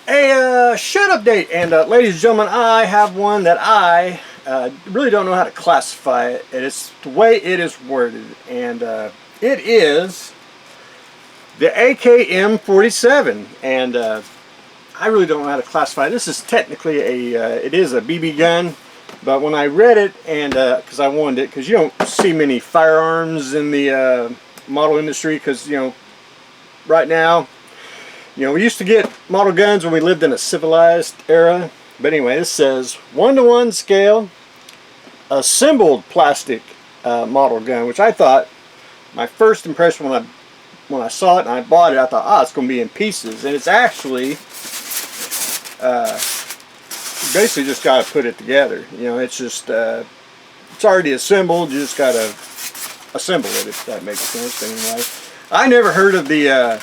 A shed update, and ladies and gentlemen, I have one that I really don't know how to classify it, and it's the way it is worded, and it is the AKM-47, and I really don't know how to classify it. This is technically it is a BB gun, but when I read it, and because I wanted it, because you don't see many firearms in the model industry, because right now, we used to get model guns when we lived in a civilized era. But anyway, this says 1:1 scale, assembled plastic model gun, which I thought, my first impression when I saw it and I bought it, I thought, it's going to be in pieces. And it's actually, you basically just got to put it together. It's just, it's already assembled. You just got to assemble it, if that makes sense. Anyway, I never heard of the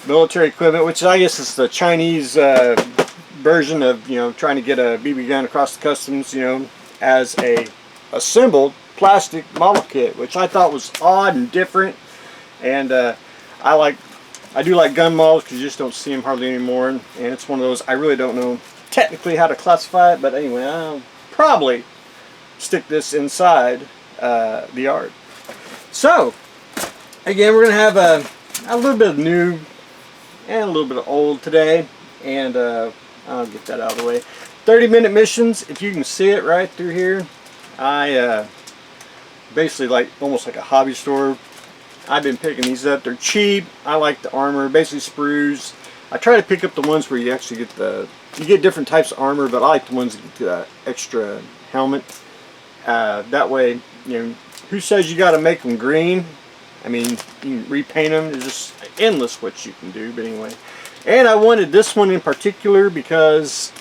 military equipment, which I guess is the Chinese version of trying to get a BB gun across the customs, as a assembled plastic model kit, which I thought was odd and different. And I do like gun models because you just don't see them hardly anymore, and it's one of those I really don't know technically how to classify it. But anyway, I'll probably stick this inside the art. So again, we're gonna have a little bit of new and a little bit of old today, and I'll get that out of the way. 30-minute missions. If you can see it right through here, I basically almost like a hobby store. I've been picking these up. They're cheap. I like the armor, basically sprues. I try to pick up the ones where you actually get you get different types of armor, but I like the ones that get the extra helmet. That way, who says you got to make them green? I mean, you can repaint them. There's just endless what you can do. But anyway, and I wanted this one in particular because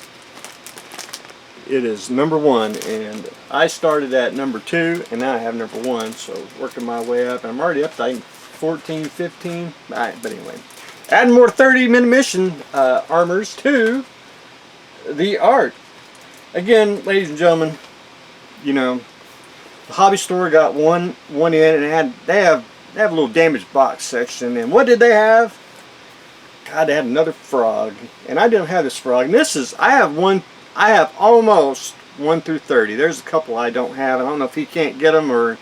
it is #1, and I started at #2, and now I have #1. So working my way up, and I'm already up to, I think, 14, 15. All right, but anyway, adding more 30-minute mission armors to the art. Again, ladies and gentlemen, the hobby store got one in, and they have a little damaged box section. And what did they have? God, they had another frog, and I didn't have this frog. And this is, I have almost 1 through 30. There's a couple I don't have, and I don't know if he can't get them, or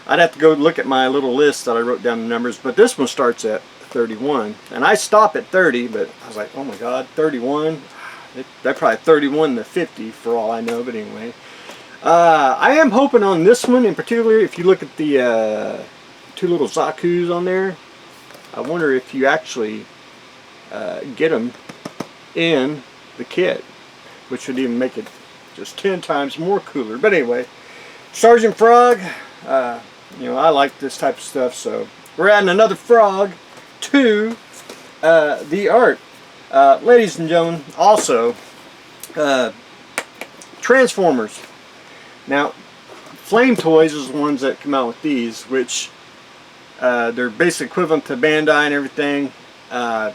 I'd have to go look at my little list that I wrote down the numbers. But this one starts at 31, and I stop at 30, but I was like, oh my God, 31? They're probably 31 to 50 for all I know. But anyway, I am hoping on this one in particular, if you look at the two little Zaku's on there, I wonder if you actually get them in the kit, which would even make it just 10 times more cooler. But anyway, Sgt Frog, I like this type of stuff, so we're adding another frog to the art. Ladies and gentlemen, also Transformers. Now, Flame Toys is the ones that come out with these, which they're basically equivalent to Bandai and everything, but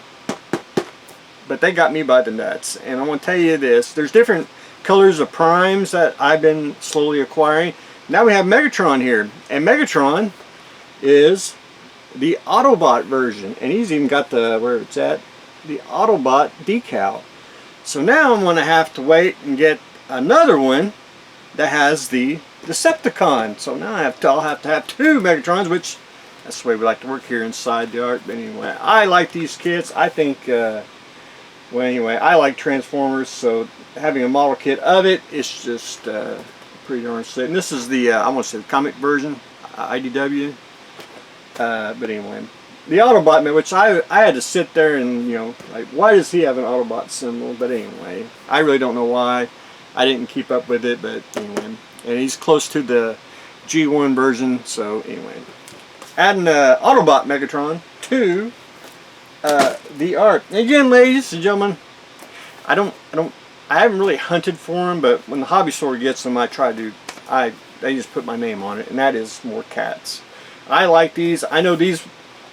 they got me by the nuts. And I want to tell you this, there's different colors of primes that I've been slowly acquiring. Now we have Megatron here, and Megatron is the Autobot version, and he's even got the Autobot decal. So now I'm going to have to wait and get another one that has the Decepticon. So now I'll have to have 2 Megatrons, which that's the way we like to work here inside the art. But anyway, I like these kits. I think, well, anyway, I like Transformers, so having a model kit of it is just pretty darn sick. And this is the, I want to say the comic version, IDW. But anyway, the Autobot man, which I had to sit there and, like, why does he have an Autobot symbol? But anyway, I really don't know why. I didn't keep up with it, but anyway. And he's close to the G1 version, so anyway. Adding Autobot Megatron to the art. And again, ladies and gentlemen, I haven't really hunted for them, but when the hobby store gets them, they just put my name on it, and that is more cats. I like these. I know these,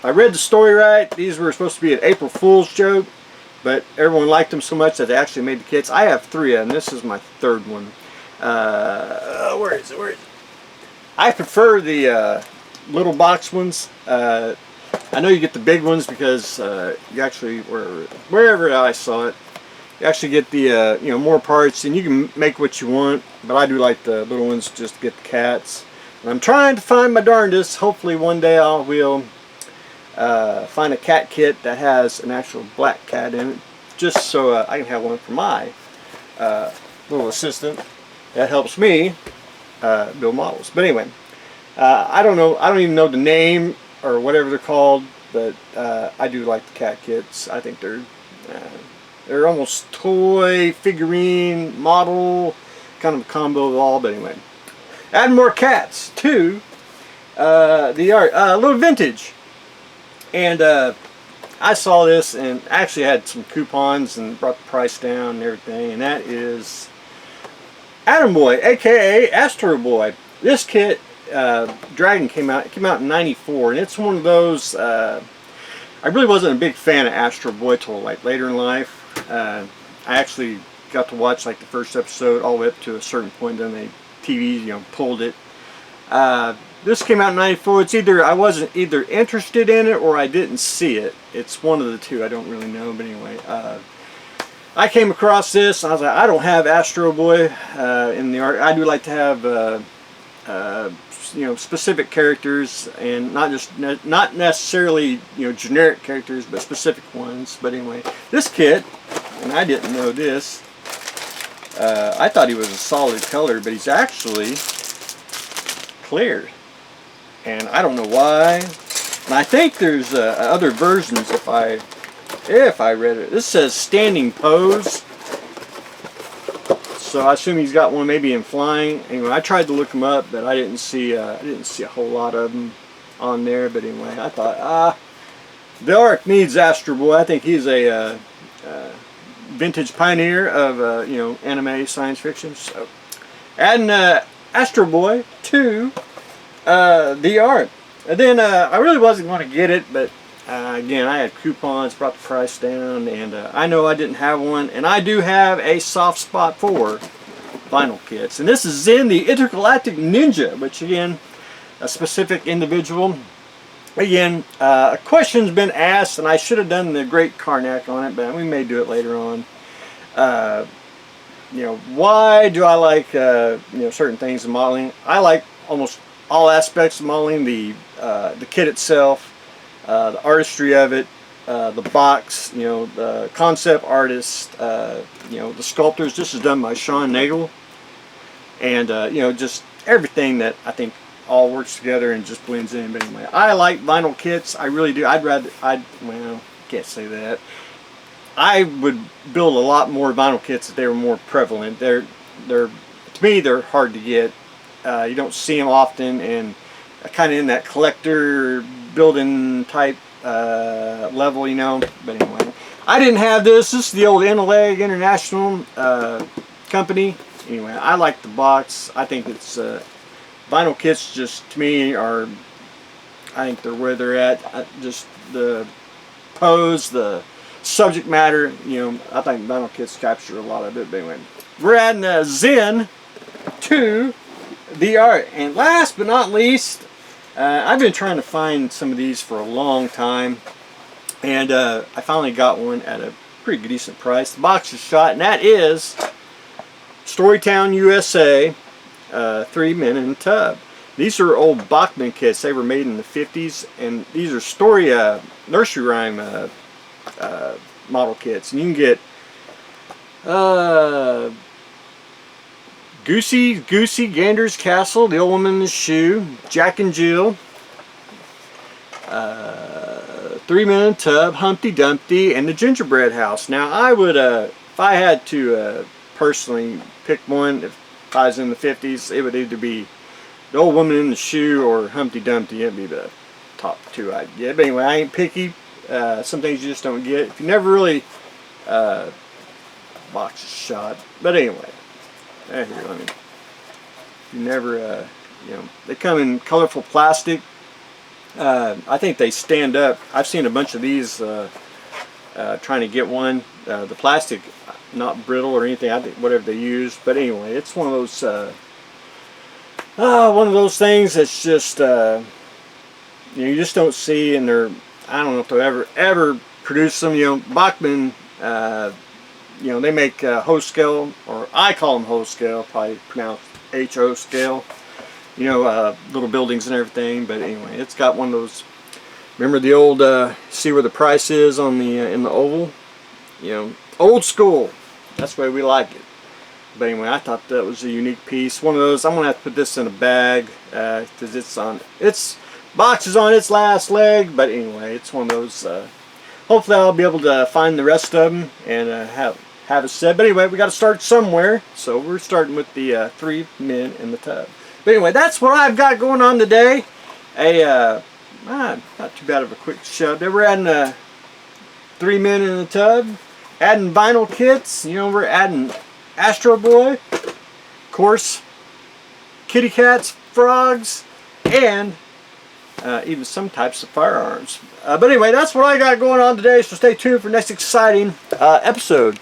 I read the story right, these were supposed to be an April Fool's joke, but everyone liked them so much that they actually made the kits. I have 3 of them. This is my 3rd one. Where is it? I prefer the little box ones. I know you get the big ones because you actually, wherever I saw it, You actually get the you know, more parts, and you can make what you want. But I do like the little ones just to get the cats. And I'm trying to find my darndest. Hopefully one day I will find a cat kit that has an actual black cat in it, just so I can have one for my little assistant that helps me build models. But anyway, I don't know, I don't even know the name or whatever they're called, but I do like the cat kits. I think they're almost toy, figurine, model, kind of a combo of all. But anyway, add more cats to the art. A little vintage. And I saw this and actually had some coupons and brought the price down and everything. And that is Astro Boy, aka Astro Boy. This kit, Dragon, came out in '94, and it's one of those. I really wasn't a big fan of Astro Boy till like later in life. I actually got to watch like the first episode all the way up to a certain point, then they TV, you know, pulled it. This came out in '94. It's either I wasn't either interested in it or I didn't see it. It's one of the two. I don't really know, but anyway, I came across this and I was like, I don't have Astro Boy in the art. I do like to have you know, specific characters, and not necessarily, you know, generic characters, but specific ones. But anyway, this kit, and I didn't know this. I thought he was a solid color, but he's actually cleared, and I don't know why. And I think there's other versions. If I read it, this says standing pose. So I assume he's got one maybe in flying. Anyway, I tried to look him up, but I didn't see a whole lot of them on there. But anyway, I thought, the art needs Astro Boy. I think he's a vintage pioneer of you know, anime science fiction. So adding Astro Boy to the art. And then I really wasn't going to get it, but again, I had coupons, brought the price down, and I know I didn't have one, and I do have a soft spot for vinyl kits. And this is in the Intergalactic Ninja, which again, a specific individual. Again, a question's been asked, and I should have done the Great Karnak on it, but we may do it later on. You know, why do I like you know, certain things in modeling? I like almost all aspects of modeling. The kit itself, the artistry of it, the box, you know, the concept artist, you know, the sculptors. This is done by Sean Nagel, and you know, just everything that I think all works together and just blends in. But anyway, I like vinyl kits. I really do. Well, can't say that. I would build a lot more vinyl kits if they were more prevalent. To me, they're hard to get. You don't see them often, and kind of in that collector building type level, you know. But anyway, I didn't have this. This is the old Interlag International company. Anyway, I like the box. I think it's vinyl kits. Just to me are, I think they're where they're at. Just the pose, the subject matter. You know, I think vinyl kits capture a lot of it. But anyway, we're adding a Zen to the art. And last but not least, I've been trying to find some of these for a long time, and I finally got one at a pretty decent price. The box is shot, and that is Storytown USA 3 Men in a Tub. These are old Bachman kits. They were made in the 50s, and these are story nursery rhyme model kits. And you can get Goosey, Gander's Castle, The Old Woman in the Shoe, Jack and Jill, 3 Men in a Tub, Humpty Dumpty, and the Gingerbread House. Now, I would, if I had to personally pick one, if I was in the 50s, it would either be The Old Woman in the Shoe or Humpty Dumpty. It'd be the top two I'd get. But anyway, I ain't picky. Some things you just don't get. If you never really box is shot. But anyway. Here, let me. You never, you know, they come in colorful plastic. I think they stand up. I've seen a bunch of these trying to get one. The plastic, not brittle or anything. I think whatever they use. But anyway, it's one of those things that's just, you know, you just don't see, and they're, I don't know if they'll ever produce them. You know, Bachman. you know, they make hose scale, or I call them hose scale, probably pronounced H-O scale. You know, little buildings and everything. But anyway, it's got one of those. Remember the old, see where the price is on the in the oval? You know, old school. That's the way we like it. But anyway, I thought that was a unique piece. One of those. I'm gonna have to put this in a bag because its box is on its last leg. But anyway, it's one of those. Hopefully, I'll be able to find the rest of them and have it set. But anyway, we got to start somewhere. So we're starting with the 3 men in the tub. But anyway, that's what I've got going on today. Not too bad of a quick show. We're adding 3 men in the tub, adding vinyl kits. You know, we're adding Astro Boy, of course, kitty cats, frogs, and even some types of firearms. But anyway, that's what I got going on today. So stay tuned for next exciting episode.